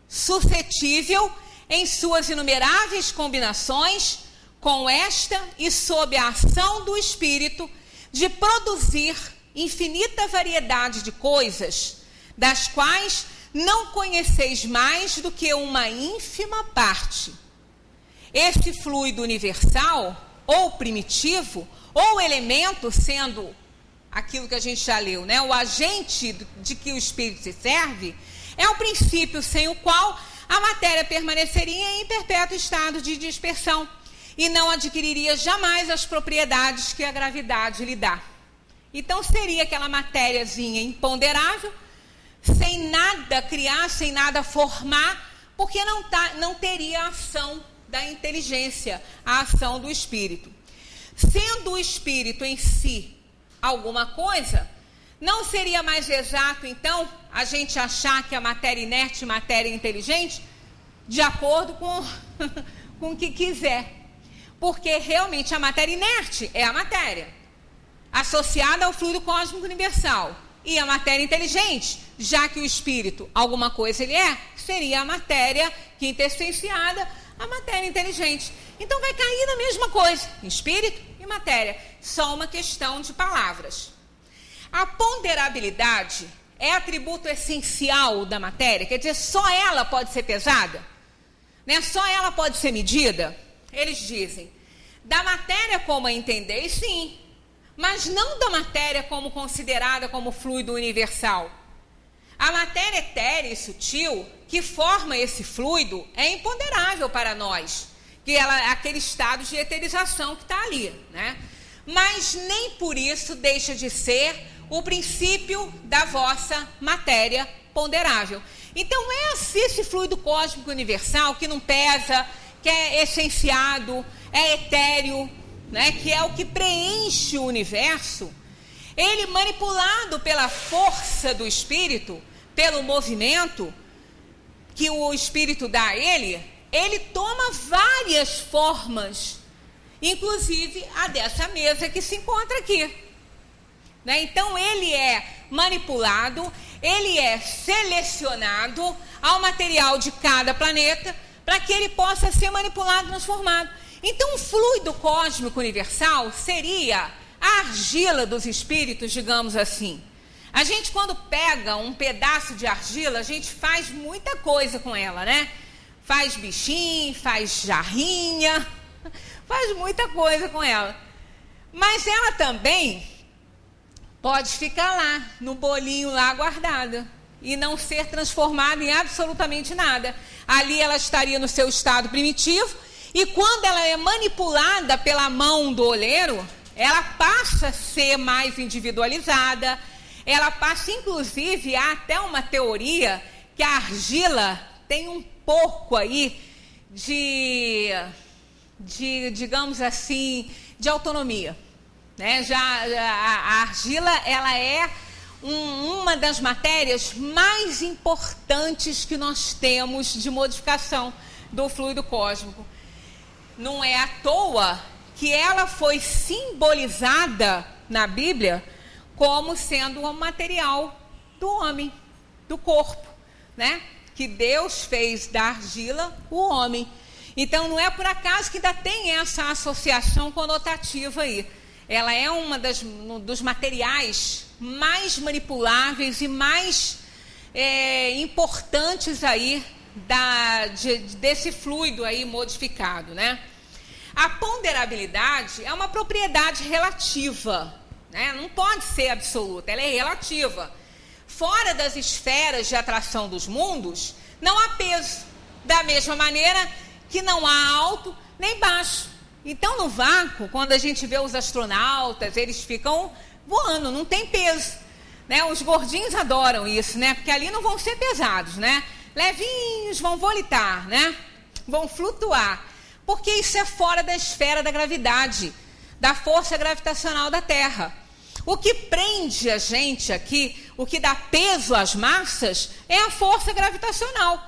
suscetível em suas inumeráveis combinações com esta e sob a ação do Espírito de produzir infinita variedade de coisas, das quais não conheceis mais do que uma ínfima parte. Esse fluido universal, ou primitivo, ou elemento, sendo aquilo que a gente já leu, né? O agente de que o Espírito se serve, é o princípio sem o qual a matéria permaneceria em perpétuo estado de dispersão e não adquiriria jamais as propriedades que a gravidade lhe dá. Então seria aquela matériazinha imponderável, sem nada criar, sem nada formar, porque não teria a ação da inteligência, a ação do Espírito. Sendo o Espírito em si alguma coisa, não seria mais exato, então, a gente achar que a matéria inerte e matéria inteligente, de acordo com o que quiser. Porque realmente a matéria inerte é a matéria, associada ao fluido cósmico universal. E a matéria inteligente, já que o Espírito, alguma coisa ele é, seria a matéria quintessenciada, a matéria inteligente. Então vai cair na mesma coisa, espírito e matéria. Só uma questão de palavras. A ponderabilidade é atributo essencial da matéria, quer dizer, só ela pode ser pesada, né? Só ela pode ser medida. Eles dizem, da matéria como a entendeis, sim, mas não da matéria como considerada como fluido universal. A matéria etérea e sutil que forma esse fluido é imponderável para nós, que ela é aquele estado de eterização que está ali, né? Mas nem por isso deixa de ser o princípio da vossa matéria ponderável. Então esse fluido cósmico universal que não pesa, que é essenciado, é etéreo, né? Que é o que preenche o universo, ele manipulado pela força do Espírito, pelo movimento que o Espírito dá a ele toma várias formas, inclusive a dessa mesa que se encontra aqui, né? Então ele é manipulado, ele é selecionado ao material de cada planeta para que ele possa ser manipulado, transformado. Então o fluido cósmico universal seria a argila dos espíritos, digamos assim. A gente, quando pega um pedaço de argila, a gente faz muita coisa com ela, né? Faz bichinho, faz jarrinha, faz muita coisa com ela. Mas ela também pode ficar lá, no bolinho lá guardada, e não ser transformada em absolutamente nada. Ali ela estaria no seu estado primitivo, e quando ela é manipulada pela mão do olheiro, ela passa a ser mais individualizada. Ela passa, inclusive, há até uma teoria que a argila tem um pouco aí digamos assim, de autonomia, né? A argila, ela é uma das matérias mais importantes que nós temos de modificação do fluido cósmico. Não é à toa que ela foi simbolizada na Bíblia como sendo um material do homem, do corpo, né? Que Deus fez da argila o homem. Então não é por acaso que ainda tem essa associação conotativa aí. Ela é dos materiais mais manipuláveis e mais importantes aí desse fluido aí modificado, né? A ponderabilidade é uma propriedade relativa, né? Não pode ser absoluta, ela é relativa. Fora das esferas de atração dos mundos, não há peso. Da mesma maneira que não há alto nem baixo. Então, no vácuo, quando a gente vê os astronautas, eles ficam voando, não tem peso, né? Os gordinhos adoram isso, né? Porque ali não vão ser pesados, né? Levinhos, vão volitar, né? Vão flutuar. Porque isso é fora da esfera da gravidade, da força gravitacional da Terra. O que prende a gente aqui, o que dá peso às massas, é a força gravitacional.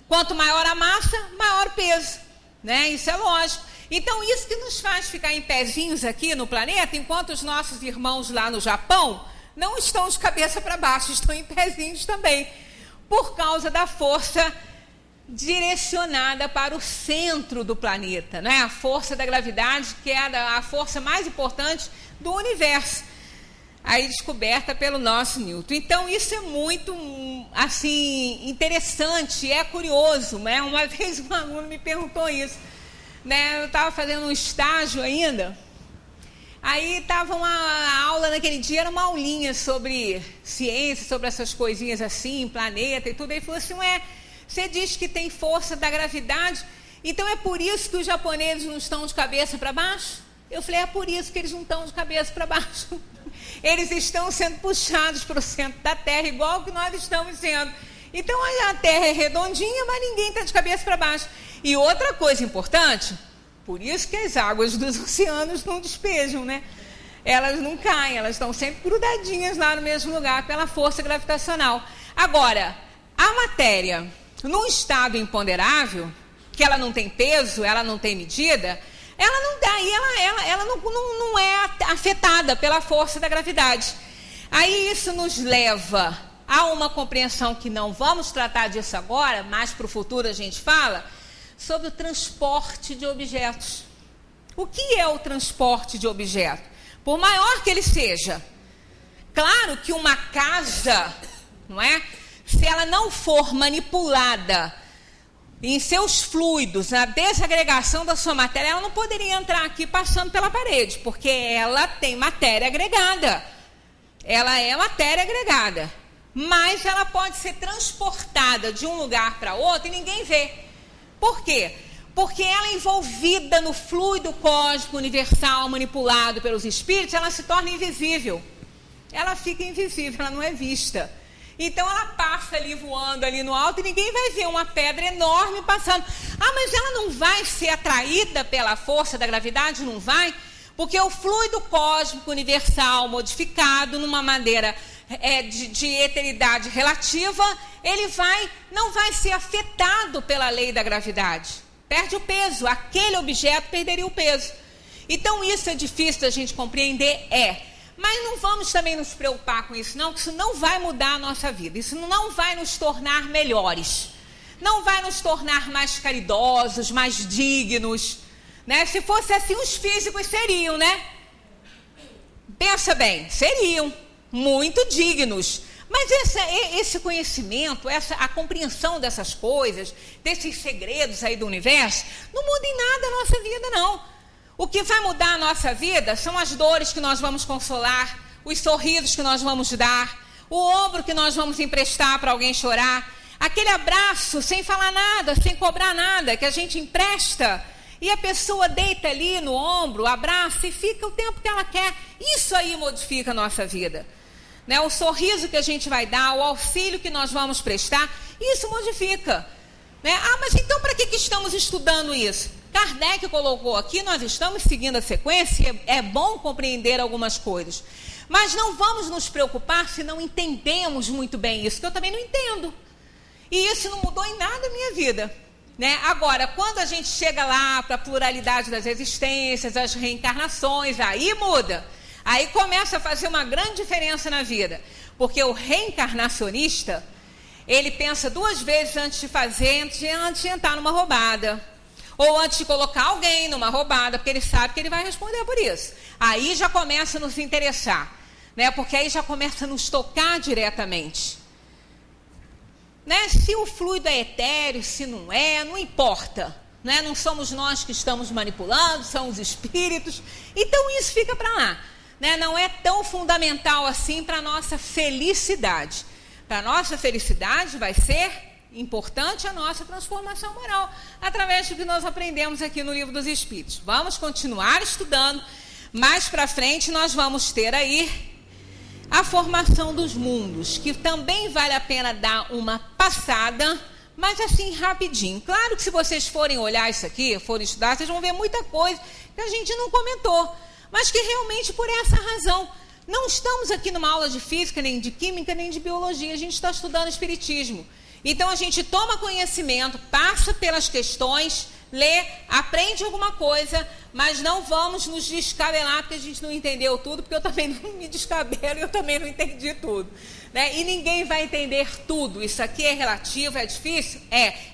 Quanto maior a massa, maior o peso, né? Isso é lógico. Então, isso que nos faz ficar em pezinhos aqui no planeta, enquanto os nossos irmãos lá no Japão, não estão de cabeça para baixo, estão em pezinhos também, por causa da força direcionada para o centro do planeta, né? A força da gravidade, que é a força mais importante do universo, aí descoberta pelo nosso Newton. Então, isso é muito, assim, interessante, é curioso, né? Uma vez um aluno me perguntou isso, né? Eu estava fazendo um estágio ainda, aí estava uma aula naquele dia, era uma aulinha sobre ciência, sobre essas coisinhas assim, planeta e tudo, aí falou assim, você diz que tem força da gravidade, então é por isso que os japoneses não estão de cabeça para baixo? Eu falei, é por isso que eles não estão de cabeça para baixo. Eles estão sendo puxados para o centro da Terra, igual que nós estamos sendo. Então a Terra é redondinha, mas ninguém está de cabeça para baixo. E outra coisa importante, por isso que as águas dos oceanos não despejam, né? Elas não caem, elas estão sempre grudadinhas lá no mesmo lugar pela força gravitacional. Agora, a matéria, num estado imponderável, que ela não tem peso, ela não tem medida, ela não dá, e ela não é afetada pela força da gravidade. Aí isso nos leva a uma compreensão que não vamos tratar disso agora, mas para o futuro a gente fala, sobre o transporte de objetos. O que é o transporte de objeto? Por maior que ele seja, claro que uma casa, não é? Se ela não for manipulada em seus fluidos, na desagregação da sua matéria, ela não poderia entrar aqui passando pela parede, porque ela tem matéria agregada. Ela é matéria agregada. Mas ela pode ser transportada de um lugar para outro e ninguém vê. Por quê? Porque ela é envolvida no fluido cósmico universal manipulado pelos espíritos, ela se torna invisível. Ela fica invisível, ela não é vista. Então ela passa ali voando ali no alto e ninguém vai ver uma pedra enorme passando. Ah, mas ela não vai ser atraída pela força da gravidade? Não vai? Porque o fluido cósmico universal modificado numa maneira de eteridade relativa, ele não vai ser afetado pela lei da gravidade. Perde o peso, aquele objeto perderia o peso. Então isso é difícil da gente compreender, mas não vamos também nos preocupar com isso, não, que isso não vai mudar a nossa vida. Isso não vai nos tornar melhores. Não vai nos tornar mais caridosos, mais dignos, né? Se fosse assim, os físicos seriam, né? Pensa bem, seriam muito dignos. Mas esse conhecimento, a compreensão dessas coisas, desses segredos aí do universo, não muda em nada a nossa vida, não. O que vai mudar a nossa vida são as dores que nós vamos consolar, os sorrisos que nós vamos dar, o ombro que nós vamos emprestar para alguém chorar, aquele abraço sem falar nada, sem cobrar nada, que a gente empresta e a pessoa deita ali no ombro, abraça e fica o tempo que ela quer. Isso aí modifica a nossa vida. Né? O sorriso que a gente vai dar, o auxílio que nós vamos prestar, isso modifica. Né? Ah, mas então para que estamos estudando isso? Kardec colocou aqui, nós estamos seguindo a sequência, é bom compreender algumas coisas. Mas não vamos nos preocupar se não entendemos muito bem isso, que eu também não entendo. E isso não mudou em nada a minha vida. Né? Agora, quando a gente chega lá para a pluralidade das existências, as reencarnações, aí muda. Aí começa a fazer uma grande diferença na vida. Porque o reencarnacionista, ele pensa duas vezes antes de entrar numa roubada. Ou antes de colocar alguém numa roubada, porque ele sabe que ele vai responder por isso. Aí já começa a nos interessar, né? Porque aí já começa a nos tocar diretamente. Né? Se o fluido é etéreo, se não é, não importa. Né? Não somos nós que estamos manipulando, são os espíritos. Então isso fica para lá. Né? Não é tão fundamental assim para a nossa felicidade. Para a nossa felicidade vai ser importante a nossa transformação moral, através do que nós aprendemos aqui no Livro dos Espíritos. Vamos continuar estudando, mais para frente nós vamos ter aí a formação dos mundos, que também vale a pena dar uma passada, mas assim rapidinho. Claro que se vocês forem olhar isso aqui, forem estudar, vocês vão ver muita coisa que a gente não comentou, mas que realmente por essa razão, não estamos aqui numa aula de física, nem de química, nem de biologia, a gente está estudando espiritismo. Então a gente toma conhecimento, passa pelas questões, lê, aprende alguma coisa, mas não vamos nos descabelar porque a gente não entendeu tudo, porque eu também não me descabelo e eu também não entendi tudo, né? E ninguém vai entender tudo. Isso aqui é relativo, é difícil?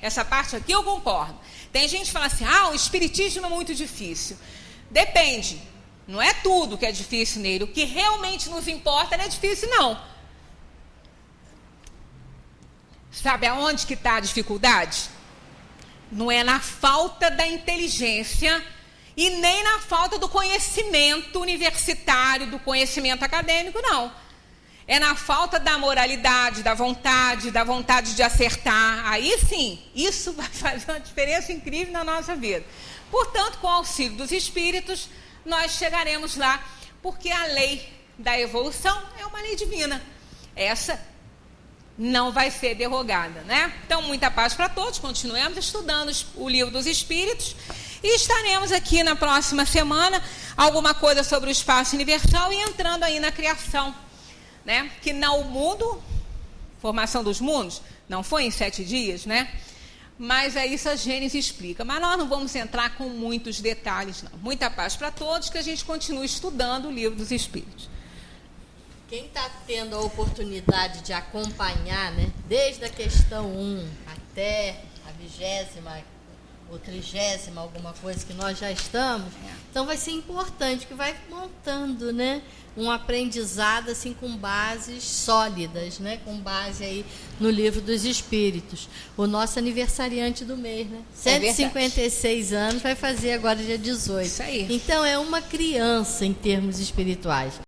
Essa parte aqui eu concordo. Tem gente que fala assim, o espiritismo é muito difícil. Depende, não é tudo que é difícil nele. O que realmente nos importa não é difícil, não. Sabe aonde que está a dificuldade? Não é na falta da inteligência e nem na falta do conhecimento universitário, do conhecimento acadêmico, não. É na falta da moralidade, da vontade de acertar. Aí sim, isso vai fazer uma diferença incrível na nossa vida. Portanto, com o auxílio dos espíritos, nós chegaremos lá, porque a lei da evolução é uma lei divina. Essa não vai ser derrogada, né? Então, muita paz para todos. Continuemos estudando o livro dos Espíritos e estaremos aqui na próxima semana, alguma coisa sobre o espaço universal e entrando aí na criação, né? Que no mundo, formação dos mundos, não foi em 7 dias, né? Mas é isso a Gênesis explica. Mas nós não vamos entrar com muitos detalhes, não. Muita paz para todos, que a gente continue estudando o livro dos Espíritos. Quem está tendo a oportunidade de acompanhar, né, desde a questão 1 até a 20ª ou 30ª, alguma coisa que nós já estamos, então vai ser importante, que vai montando, né, um aprendizado assim com bases sólidas, né, com base aí no livro dos Espíritos. O nosso aniversariante do mês, né? 156 anos, vai fazer agora dia 18. Isso aí. Então é uma criança em termos espirituais.